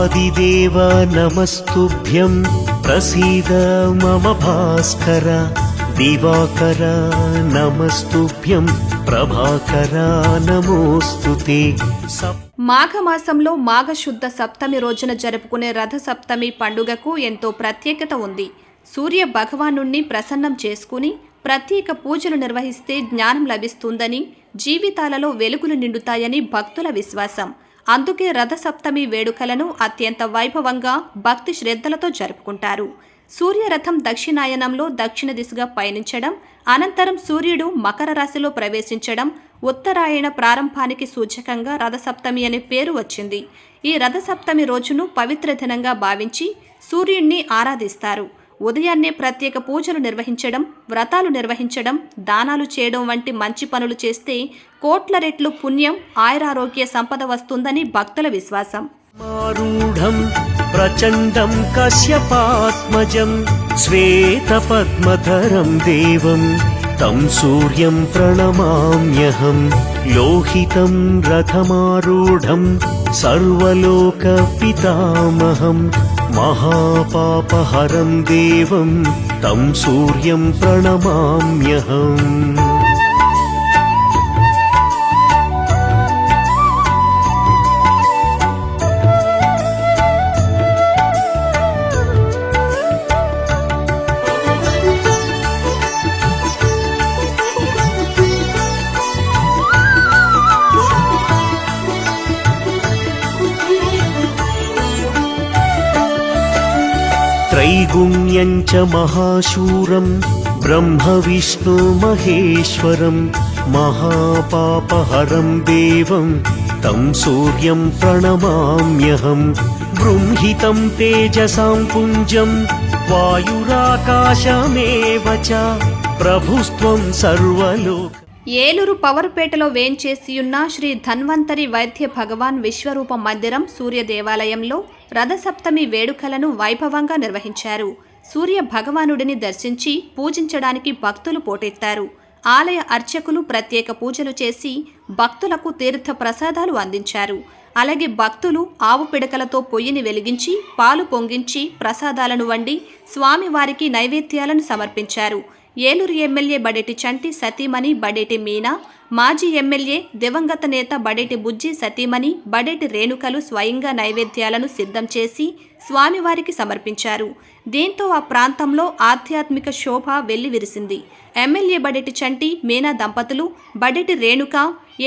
आदिदेव नमस्तुभ्यं प्रसीद मम भास्कर दिवाकर नमस्तुभ्यं ప్రభాకర నమోస్తుతే. మాఘమాసంలో మాఘశుద్ధ సప్తమి రోజున జరుపుకునే రథ సప్తమి పండుగకు ఎంతో ప్రత్యేకత ఉంది. సూర్య భగవానుణ్ణి ప్రసన్నం చేసుకుని ప్రత్యేక పూజలు నిర్వహిస్తే జ్ఞానం లభిస్తుందని, జీవితాలలో వెలుగులు నిండుతాయని భక్తుల విశ్వాసం. అందుకే రథ సప్తమి వేడుకలను అత్యంత వైభవంగా భక్తి శ్రద్ధలతో జరుపుకుంటారు. సూర్యరథం దక్షిణాయనంలో దక్షిణ దిశగా పయనించడం, అనంతరం సూర్యుడు మకర రాశిలో ప్రవేశించడం ఉత్తరాయణ ప్రారంభానికి సూచకంగా రథసప్తమి అనే పేరు వచ్చింది. ఈ రథసప్తమి రోజును పవిత్ర దినంగా భావించి సూర్యుణ్ణి ఆరాధిస్తారు. ఉదయాన్నే ప్రత్యేక పూజలు నిర్వహించడం, వ్రతాలు నిర్వహించడం, దానాలు చేయడం వంటి మంచి పనులు చేస్తే కోట్ల రెట్లు పుణ్యం, ఆయురారోగ్య సంపద వస్తుందని భక్తుల విశ్వాసం. మారూఢం ప్రచండం కశ్యపాత్మజం శ్వేతపద్మధరం దేవం తం సూర్యం ప్రణమామ్యహం. లోహితం రథమారూఢం సర్వలోక పితామహం మహాపాపహరం దేవం తం సూర్యం ప్రణమామ్యహం. त्रैगुण्यं च महाशूरं ब्रह्म विष्णु महेश्वरं महापापहरं देवं तं सूर्यं प्रणमाम्यहं. बृंहितं तेजसां पुञ्जं वायुराकाशमेव च प्रभुस्त्वं सर्वलोक. ఏలూరు పవర్పేటలో వేంచేసియున్న శ్రీ ధన్వంతరి వైద్య భగవాన్ విశ్వరూప మందిరం సూర్య దేవాలయంలో రథసప్తమి వేడుకలను వైభవంగా నిర్వహించారు. సూర్య భగవానుడిని దర్శించి పూజించడానికి భక్తులు పోటెత్తారు. ఆలయ అర్చకులు ప్రత్యేక పూజలు చేసి భక్తులకు తీర్థ ప్రసాదాలు అందించారు. అలాగే భక్తులు ఆవు పిడకలతో పొయ్యిని వెలిగించి పాలు పొంగించి ప్రసాదాలను వండి స్వామివారికి నైవేద్యాలను సమర్పించారు. ఏలూరు ఎమ్మెల్యే బడేటి చంటి సతీమణి బడేటి మీనా, మాజీ ఎమ్మెల్యే దివంగత నేత బడేటి బుజ్జి సతీమణి బడేటి రేణుకలు స్వయంగా నైవేద్యాలను సిద్ధం చేసి స్వామివారికి సమర్పించారు. దీంతో ఆ ప్రాంతంలో ఆధ్యాత్మిక శోభ వెల్లివిరిసింది. ఎమ్మెల్యే బడేటి చంటి మీనా దంపతులు, Badeti Renuka,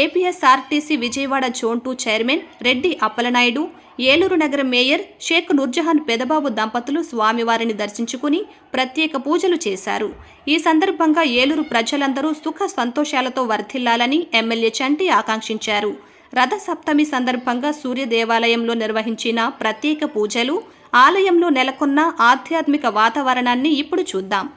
APSRTC Vijayawada zone 2 chairman Reddy Appalanaidu, Eluru నగర మేయర్ షేక్ నూర్జహాన్ పెదబాబు దంపతులు స్వామివారిని దర్శించుకుని ప్రత్యేక పూజలు చేశారు. ఈ సందర్భంగా ఏలూరు ప్రజలందరూ సుఖ సంతోషాలతో వర్ధిల్లాలని ఎమ్మెల్యే చంటి ఆకాంక్షించారు. రథ సప్తమి సందర్భంగా సూర్య దేవాలయంలో నిర్వహించిన ప్రత్యేక పూజలు, ఆలయంలో నెలకొన్న ఆధ్యాత్మిక వాతావరణాన్ని ఇప్పుడు చూద్దాం.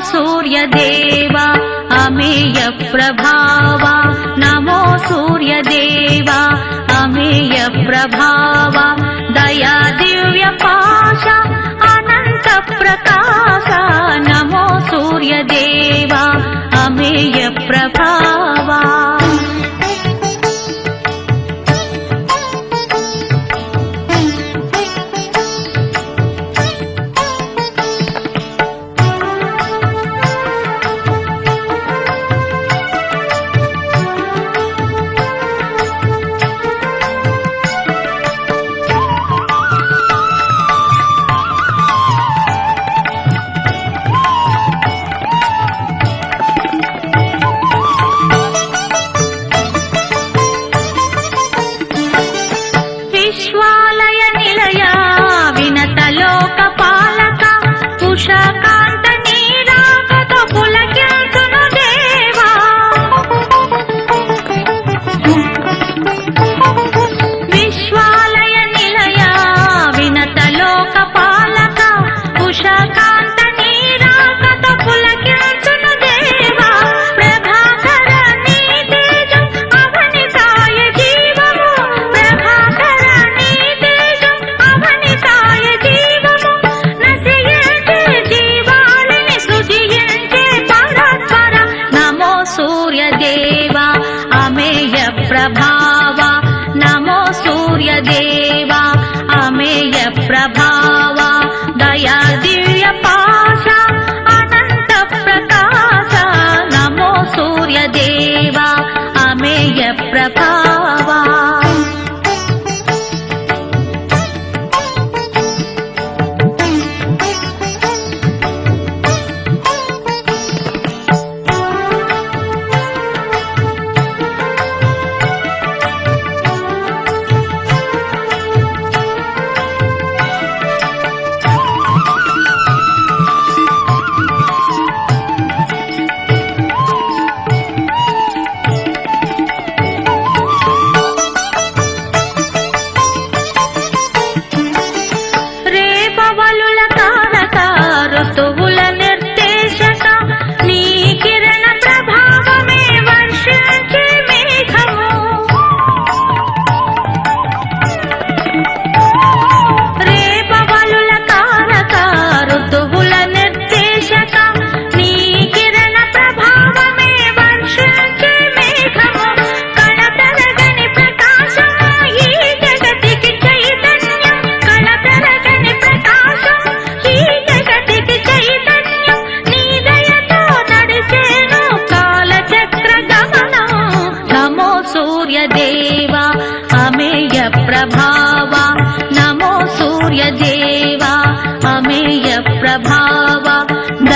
सूर्यदेवा अमेय प्रभावा नमो सूर्यदेवा अमेय प्रभावा दया दिव्य पाशा अनंत प्रकाशा नमो सूर्यदेवा अमेय प्रभावा.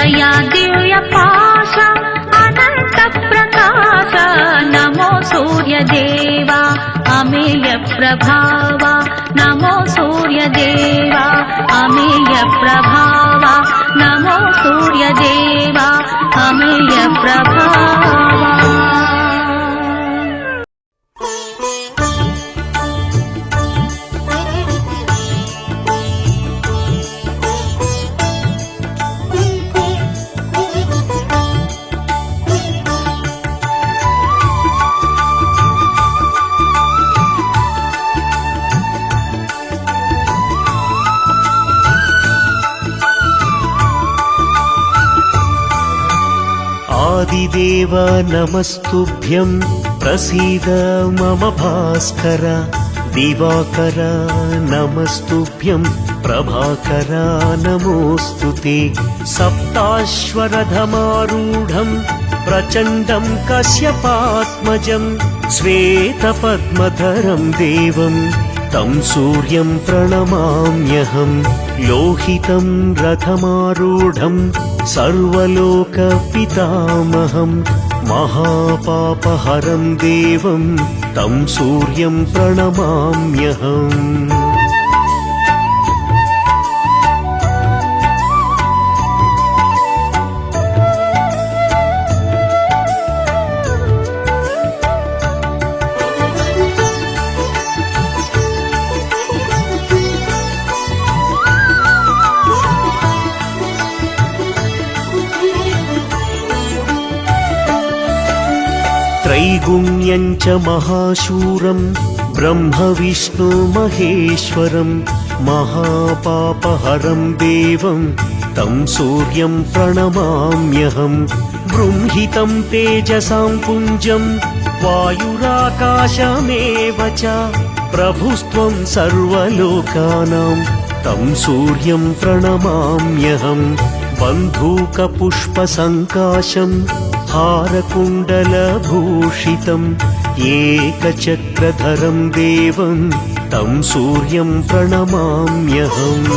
दया दिव्यपाश अनन्तप्रकाश नमो सूर्यदेवा अमेयप्रभावा नमो सूर्यदेवा अमेयप्रभावा नमो सूर्यदेवा अमेयप्रभावा। आदिदेव नमस्तुभ्यं प्रसीद मम भास्कर दिवाकर नमस्तुभ्यं प्रभाकर नमोऽस्तु ते सप्ताश्वरथमारूढं प्रचण्डं कश्यपात्मजं श्वेतपद्मधरं देवं तं सूर्यं प्रणमाम्यहं लोहितं रथमारूढं सर्वलोकपितामहं महापापहरं देवं तं सूर्यं प्रणमाम्यहम्। त्रैगुण्यं च महाशूरं ब्रह्मविष्णु महेश्वरं महापापहरं देवं तं सूर्यं प्रणमाम्यहं। बृंहितं तेजसां पुञ्जं वायुराकाशमेव च प्रभुस्त्वं सर्वलोकानां तं सूर्यं प्रणमाम्यहं। बन्धूकपुष्पसङ्काशं हारकुण्डलभूषितम् एकचक्रधरं देवं तं सूर्यं प्रणमाम्यहम्।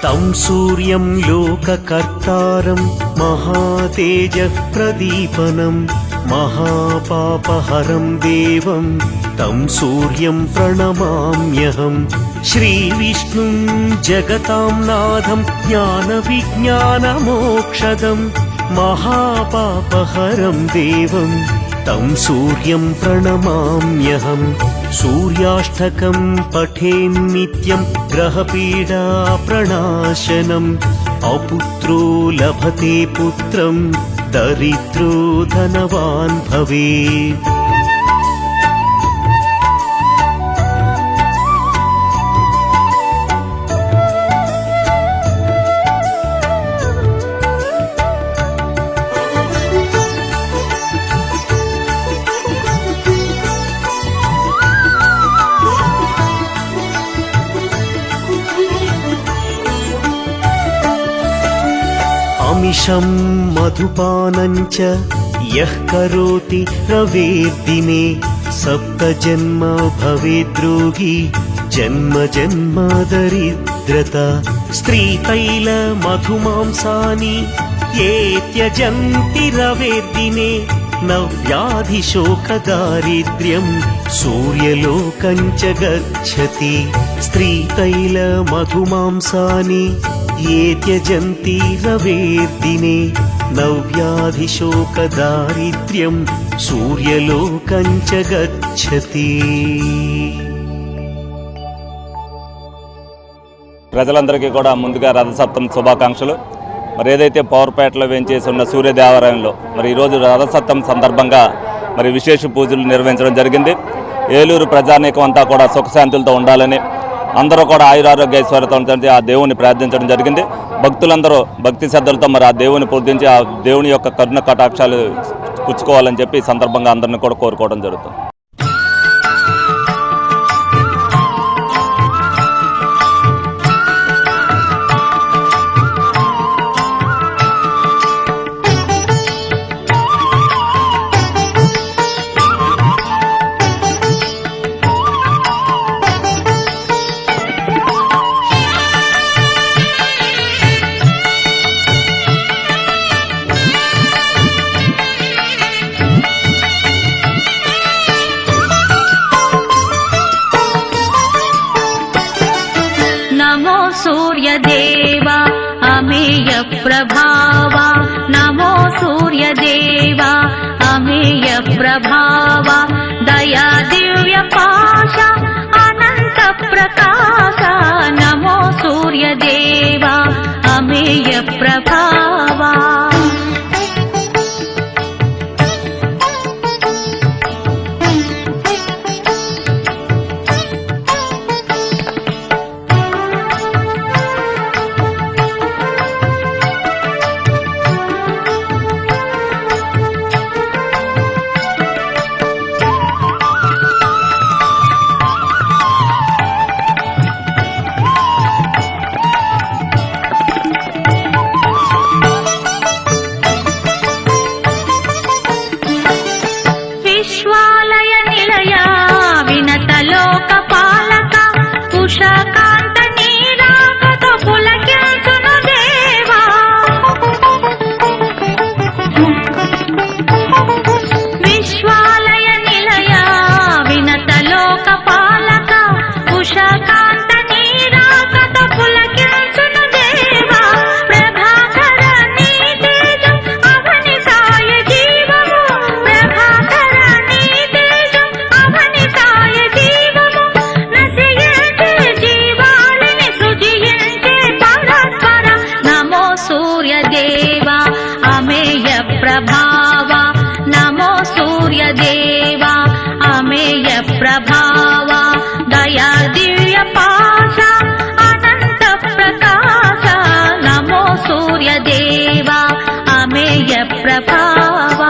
तं सूर्यं लोककर्तारं महातेजः प्रदीपनं महापापहरं देवं तं सूर्यं प्रणमाम्यहं। श्रीविष्णुं जगतां नाथं ज्ञानविज्ञानमोक्षदं महापापहरं देवं तं सूर्यं प्रणमाम्यहं। सूर्याष्टकं पठेन्नित्यं ग्रहपीडा प्रणाशनम् अपुत्रो लभते पुत्रं दरिद्रो धनवान् भवेत्। अमिषं मधुपानं च यः करोति रवेर्दिने सप्तजन्म भवेद्रोगी जन्म जन्म दरिद्रता। स्त्रीतैलमधुमांसानि ये त्यजन्ति रवेर्दिने न व्याधिशोकदारिद्र्यं सूर्यलोकं च गच्छति। स्त्रीतैलमधुमांसानि ये त्यजन्ति रवेर्दिने न व्याधिशोकदारिद्र्यं सूर्यलोकं च गच्छति। ప్రజలందరికీ కూడా ముందుగా రథసప్తమి శుభాకాంక్షలు. మరి ఏదైతే పవర్పేటలో వేంచేసి ఉన్న సూర్యదేవాలయంలో మరి ఈరోజు రథసప్తమి సందర్భంగా మరి విశేష పూజలు నిర్వహించడం జరిగింది. ఏలూరు ప్రజానీకం అంతా కూడా సుఖశాంతులతో ఉండాలని అందరూ కూడా ఆయురారోగ్య ఐశ్వర్యంతో ఆ దేవుని ప్రార్థించడం జరిగింది. భక్తులందరూ భక్తి శ్రద్ధలతో మరి ఆ దేవుని పూజించి ఆ దేవుని యొక్క కరుణ కటాక్షాలు పుచ్చుకోవాలని చెప్పి ఈ సందర్భంగా అందరిని కూడా కోరుకోవడం జరుగుతుంది. प्रभाव दया दिव्य पाश अनंत प्रकाश नमो सूर्यदेवा अमेय प्रभावा विश्वालय निलया विनत लोक पालक उषाकांत नीरागत पुलकिंचुनु देवा विश्वालय निलया विनत लोक पालक उषाकांत नीरागत पुलकिंचुनु देवा प्रभाकर नी तेजं अवनिताय जीवमु प्रभाकर నీ తేజం అవనితాయ జీవము నశించే జీవాలని సృజించే పరాత్పర నమో సూర్యదేవ అమేయ ప్రభావ నమో సూర్యదేవ అమేయ ప్రభావ దయా దివ్య పాశ అనంత ప్రకాశ నమో సూర్యదేవ అమేయ ప్రభావ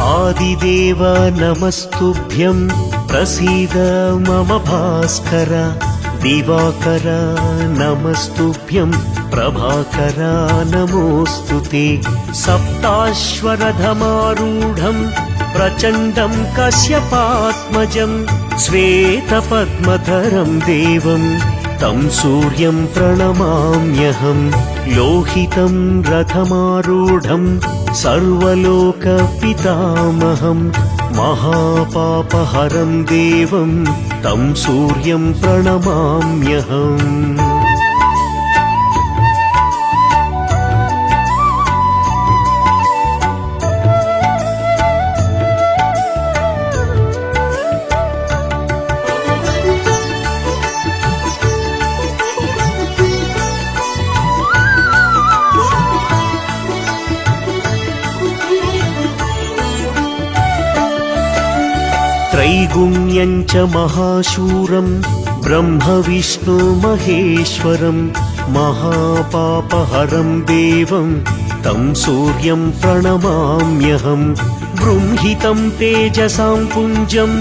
आदिदेव नमस्तुभ्यं प्रसीद मम भास्कर दिवाकर नमस्तुभ्यं प्रभाकर नमोऽस्तुते सप्ताश्वरथमारूढं प्रचण्डं कश्यपात्मजं श्वेतपद्मधरं देवं तं सूर्यं प्रणमाम्यहं लोहितं रथमारूढं सर्वलोकपितामहं महापापहरं देवं तं सूर्यं प्रणमाम्यहम् त्रैगुण्यं च महाशूरं ब्रह्मविष्णु महेश्वरं महापापहरं देवं तं सूर्यं प्रणमाम्यहं बृंहितं तेजसां पुञ्जं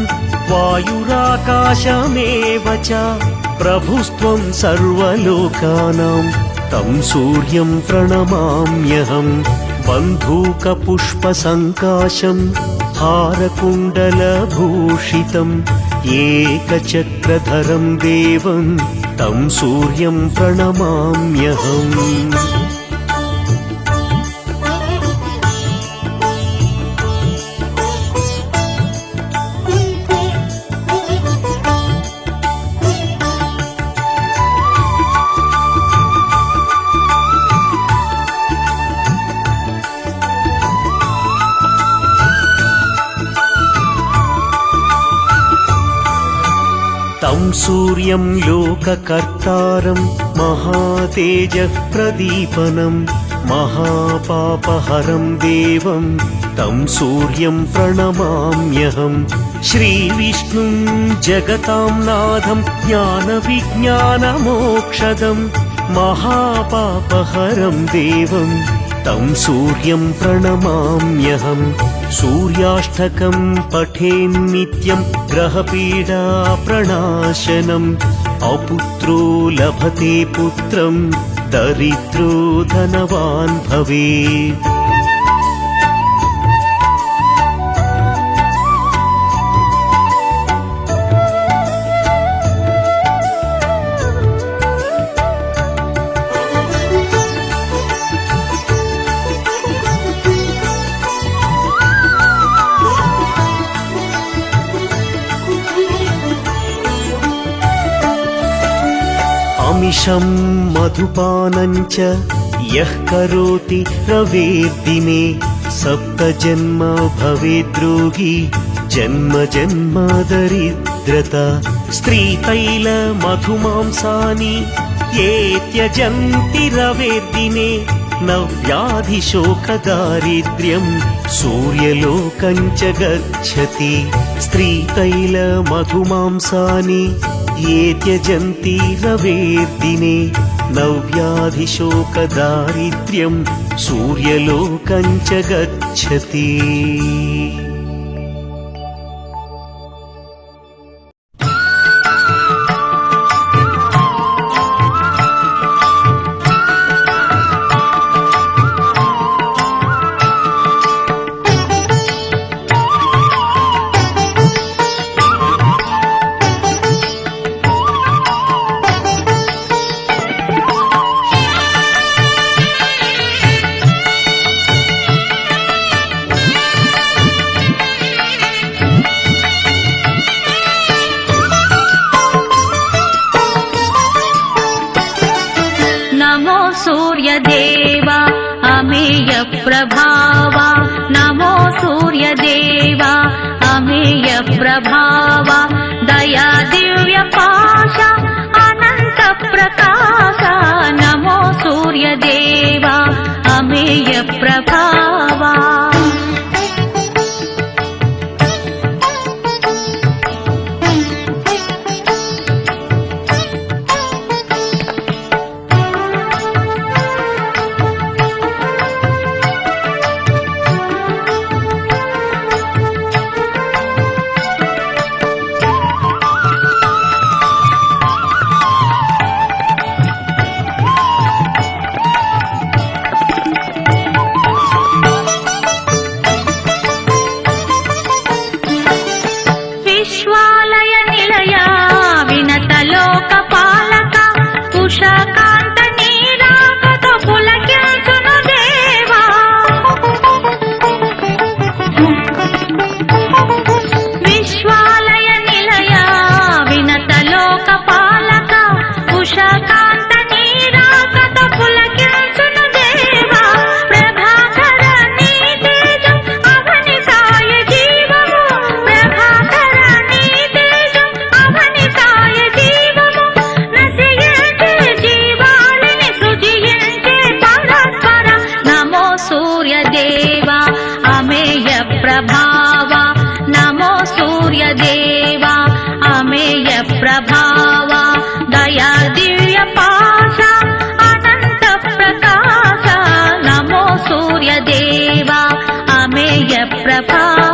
वायुराकाशमेव च प्रभुस्त्वं सर्वलोकानां तं सूर्यं प्रणमाम्यहं बन्धूकपुष्पसङ्काशं हारकुण्डलभूषितम् एकचक्रधरं देवं तं सूर्यं प्रणमाम्यहम् सूर्यं लोककर्तारं महातेजः प्रदीपनं महापापहरं देवं तं सूर्यं प्रणमाम्यहम् श्रीविष्णुं जगतां नाथं ज्ञानविज्ञानमोक्षदं महापापहरं देवं तं सूर्यं प्रणमाम्यहम् सूर्याष्टकं पठेन्नित्यं ग्रहपीडा प्रणाशनम् अपुत्रो लभते पुत्रं दरिद्रो धनवान् भवेत् अमिषं मधुपानं च यः करोति रवेर्दिने सप्तजन्म भवेद्रोगी जन्म जन्म दरिद्रता स्त्रीतैलमधुमांसानि ये त्यजन्ति रवेर्दिने न व्याधिशोकदारिद्र्यं सूर्यलोकं च गच्छति स्त्रीतैलमधुमांसानि ये त्यजन्ति रवेर्दिने न व्याधिशोकदारिद्र्यं सूर्यलोकं च गच्छति सूर्यदेवा अमेय प्रभावा नमो सूर्यदेवा अमेय प्रभावा दया दिव्य पाशा अनंत प्रकाशा नमो सूर्यदेवा अमेय प्रभावा सूर्यदेवा अमेय प्रभावा नमो सूर्यदेवा अमेय प्रभावा दया दिव्य पाशा अनंत प्रकाशा नमो सूर्यदेवा अमेय प्रभावा